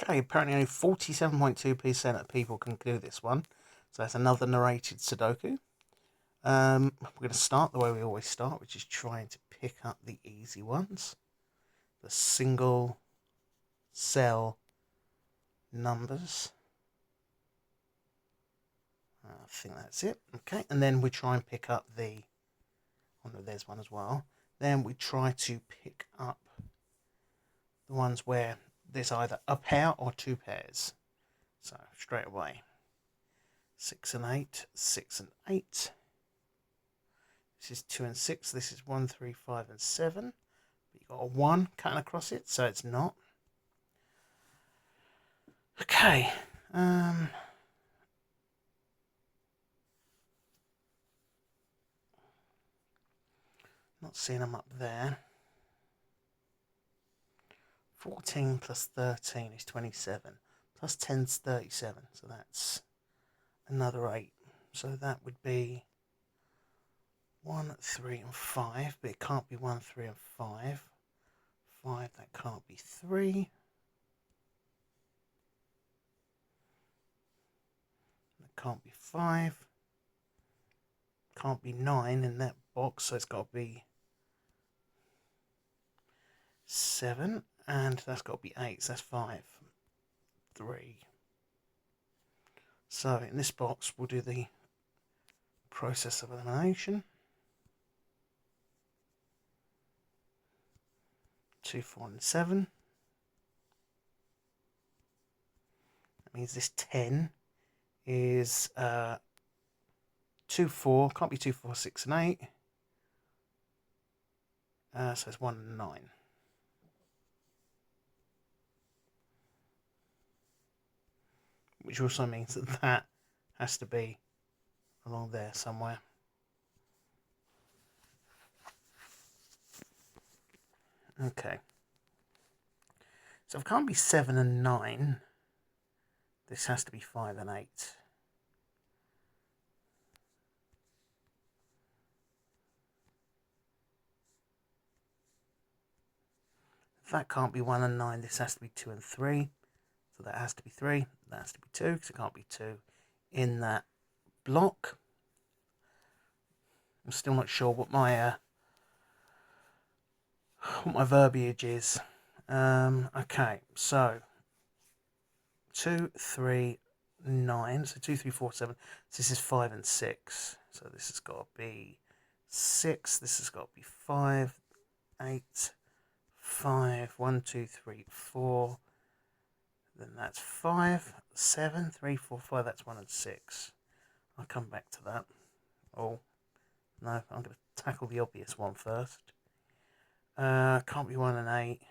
Okay, apparently only 47.2% of people can do this one. So that's another narrated Sudoku. We're going to start the way we always start, which is trying to pick up the easy ones. The single cell numbers. I think that's it. Okay, and then we try and pick up the... Oh no, there's one as well. Then we try to pick up the ones where there's either a pair or two pairs. So straight away, 6 and 8, 6 and 8. This is 2 and 6. This is 1, 3, 5 and 7. But you've got a 1 cutting across it, so it's not. Okay. Not seeing them up there. 14 plus 13 is 27. Plus 10 is 37. So that's another 8. So that would be 1, 3 and 5. But it can't be 1, 3 and 5. 5, that can't be 3. That can't be 5. Can't be 9 in that box. So it's got to be 7. And that's got to be 8. So that's 5. 3. So in this box, we'll do the process of elimination. 2, 4 and 7. That means this 10 is 2, 4. Can't be 2, 4, 6 and 8. So it's 1 and 9. Which also means that that has to be along there somewhere. Okay. So if it can't be 7 and 9, this has to be 5 and 8. If that can't be 1 and 9, this has to be 2 and 3. So that has to be 3. That has to be 2, because it can't be 2 in that block. I'm still not sure what my verbiage is. Okay, so 2, 3, 9. So 2, 3, 4, 7. So this is 5 and 6. So this has got to be 6. This has got to be 5, 8, 5. 1, 2, 3, 4. Then that's 5, 7, 3, 4, 5. That's 1 and 6. I'll come back to that. Oh, no, I'm going to tackle the obvious one first. Can't be 1 and 8.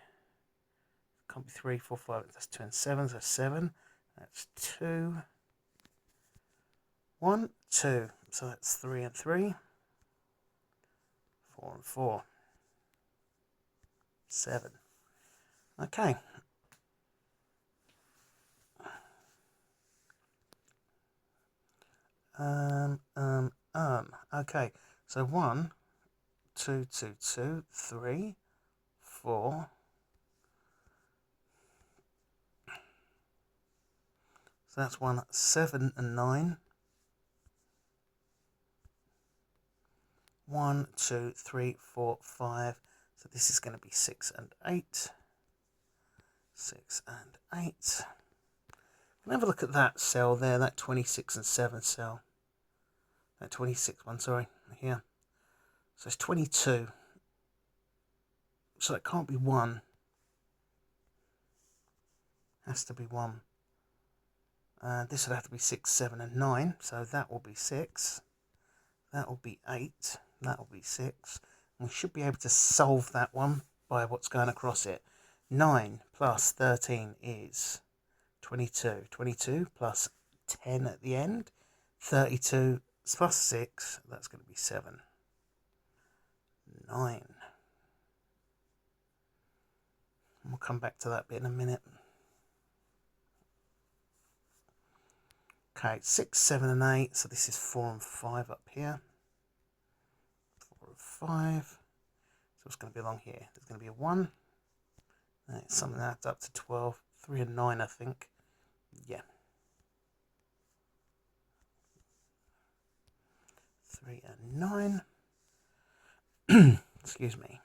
Can't be 3, 4, 5. That's 2 and 7. So 7. That's 2. 1, 2. So that's 3 and 3. 4 and 4. 7. Okay. Okay. So 1, 2, 2, 2, 3, 4. So that's 1, 7 and 9. 1, 2, 3, 4, 5. So this is going to be 6 and 8. 6 and 8. Can have a look at that cell there, that 26 and 7 cell. That 26 one, sorry, here. So it's 22. So it can't be 1. Has to be 1. This would have to be 6, 7 and 9. So that will be 6. That will be 8. That will be 6. And we should be able to solve that one by what's going across it. 9 plus 13 is 22. 22 plus 10 at the end. 32 plus 6. That's going to be 7. 9. And we'll come back to that bit in a minute. Okay, 6, 7 and 8. So this is 4 and 5 up here. 4 and 5. So it's going to be along here. There's going to be a 1. Something that adds up to 12. 3 and 9, I think. Yeah. 3 and 9. Excuse me.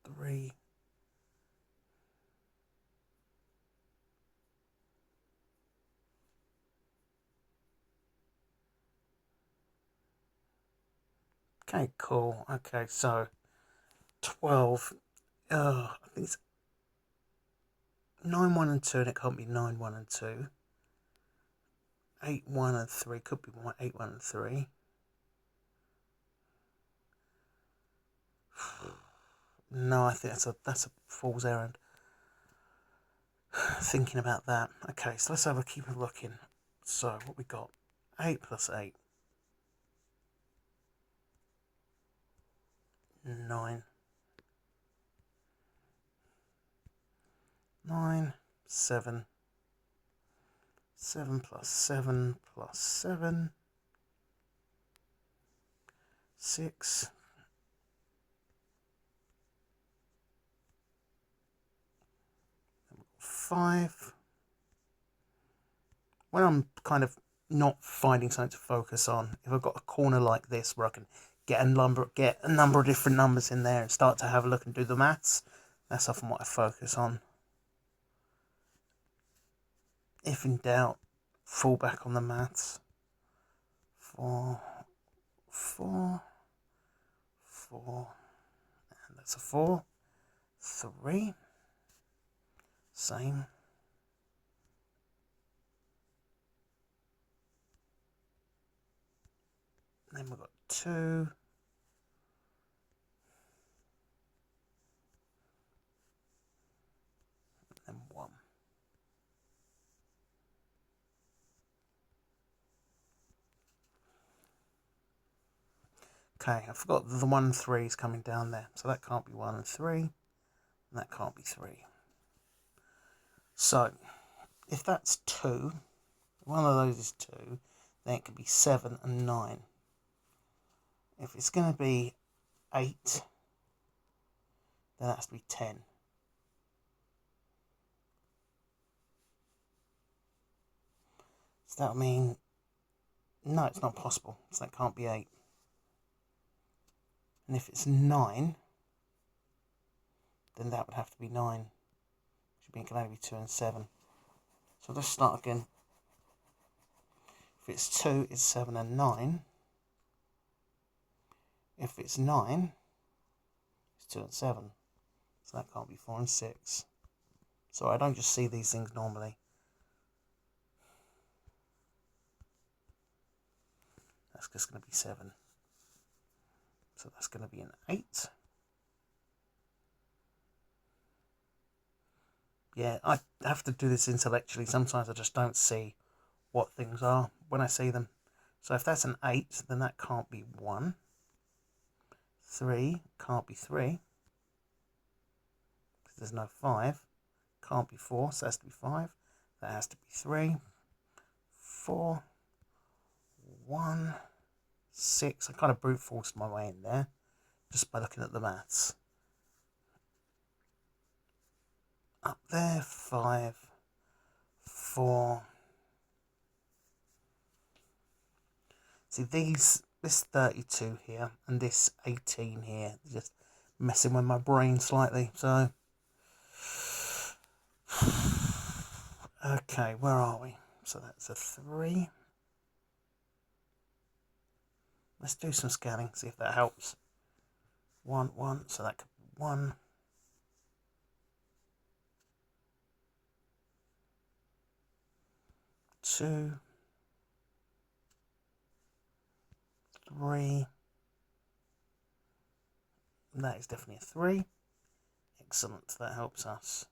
Three. Okay, cool. Okay, so 12. I think it's 9, 1 and 2, and it can't be 9, 1 and 2. 8, 1 and 3 could be 8, 1 and 3. No, I think that's a fool's errand. Thinking about that. Okay, so let's keep looking. So what we got? 8 plus 8. 9. 9, 7. 7 plus 7 plus 7. 6. 5. When I'm kind of not finding something to focus on, if I've got a corner like this where I can get a number of different numbers in there and start to have a look and do the maths, that's often what I focus on. If in doubt, fall back on the maths. 4, 4, 4, and that's a 4. 3, same. Then we've got 2. And 1. Okay, I forgot the 1 and 3 is coming down there. So that can't be 1 and 3. And that can't be 3. So, if that's 2, one of those is 2, then it could be 7 and 9. If it's going to be 8, then that has to be 10. So that would mean, no, it's not possible. So that can't be 8. And if it's 9, then that would have to be 9. It can only be 2 and 7. So let's start again. If it's 2, it's 7 and 9. If it's 9, it's 2 and 7. So that can't be 4 and 6. So I don't just see these things normally. That's just going to be 7. So that's going to be an 8. Yeah, I have to do this intellectually. Sometimes I just don't see what things are when I see them. So if that's an 8, then that can't be 1. 3 can't be 3. Because there's no 5. Can't be 4, so it has to be 5. That has to be 3. 4. 1. 6. I kind of brute forced my way in there just by looking at the maths. Up there, 5. 4. See, this 32 here and this 18 here, just messing with my brain slightly. So, okay, where are we? So that's a 3. Let's do some scanning, see if that helps. 1, 1, so that could be 1. 2. 3. That is definitely a 3. Excellent, that helps us.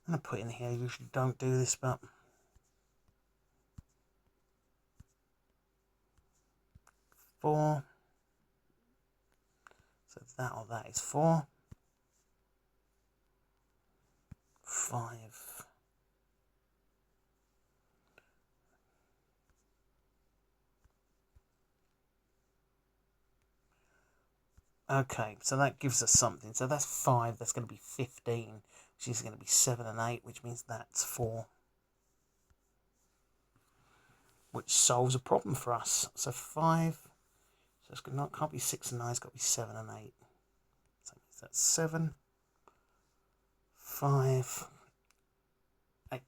I'm going to put in here, I usually don't do this, but 4. So that or that is 4. 5. Okay, so that gives us something. So that's 5, that's going to be 15, which is going to be 7 and 8, which means that's 4. Which solves a problem for us. So 5, so it's not, can't be 6 and 9, it's got to be 7 and 8. So that's 7, 5, 8.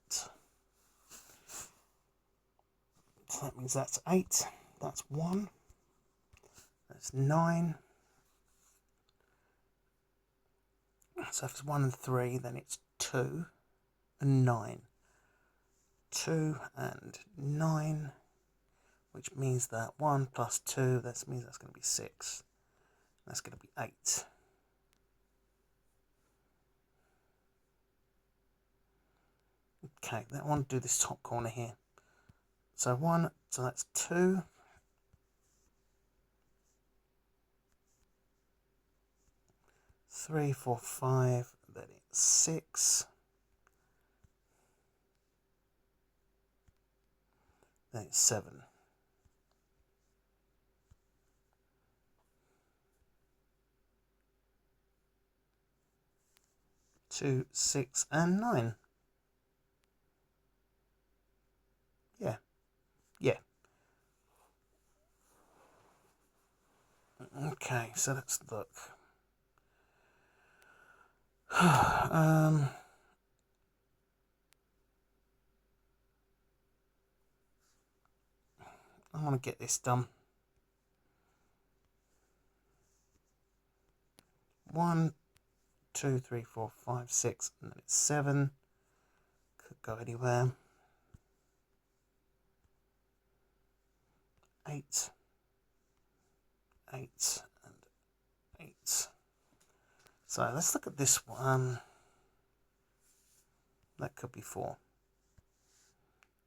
So that means that's 8, that's 1, that's 9. So if it's 1 and 3, then it's 2 and 9. 2 and 9, which means that 1 plus 2, that means that's going to be 6. That's going to be 8. Okay, I want to do this top corner here. So 1, so that's 2. 3, 4, 5, then it's 6. Then it's 7. 2, 6, and 9. Yeah. Yeah. Okay, so let's look. I want to get this done. 1, 2, 3, 4, 5, 6, and then it's 7. Could go anywhere. 8, 8, and 8. So let's look at this one. That could be 4.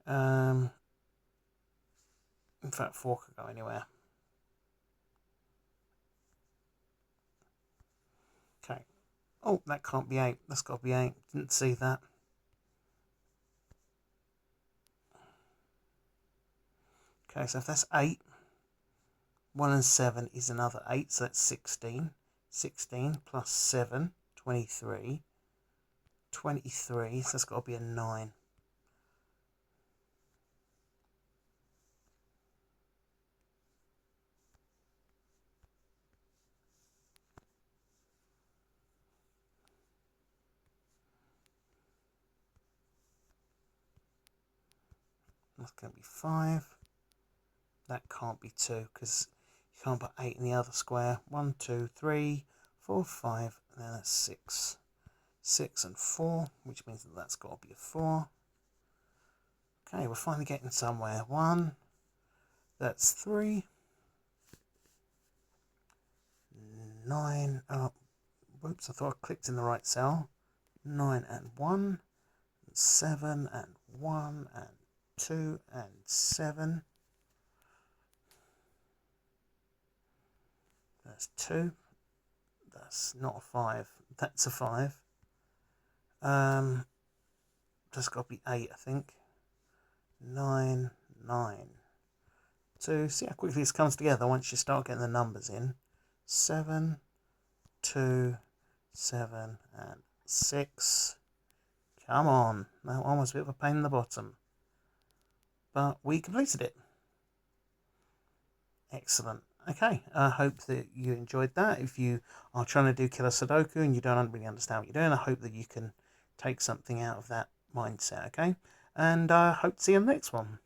In fact, 4 could go anywhere. Okay. Oh, that can't be 8. That's got to be 8. Didn't see that. Okay, so if that's 8, 1 and 7 is another 8, so that's 16. 16 plus 7, 23. 23, so that's got to be a 9. That's going to be 5. That can't be 2 because you can't put 8 in the other square. 1, 2, 3, 4, 5, and then that's 6. 6 and 4, which means that that's got to be a 4. Okay, we're finally getting somewhere. 1, that's 3. 9, oh, whoops, I thought I clicked in the right cell. 9 and 1, 7 and 1 and 2 and 7. That's 2. That's not a 5. That's a 5. That's got to be 8, I think. 9, 9. 2. See how quickly this comes together once you start getting the numbers in. 7, 2, 7, and 6. Come on. That one was a bit of a pain in the bottom. But we completed it. Excellent. Okay, I hope that you enjoyed that. If you are trying to do killer Sudoku and you don't really understand what you're doing, I hope that you can take something out of that mindset, okay? And I hope to see you in the next one.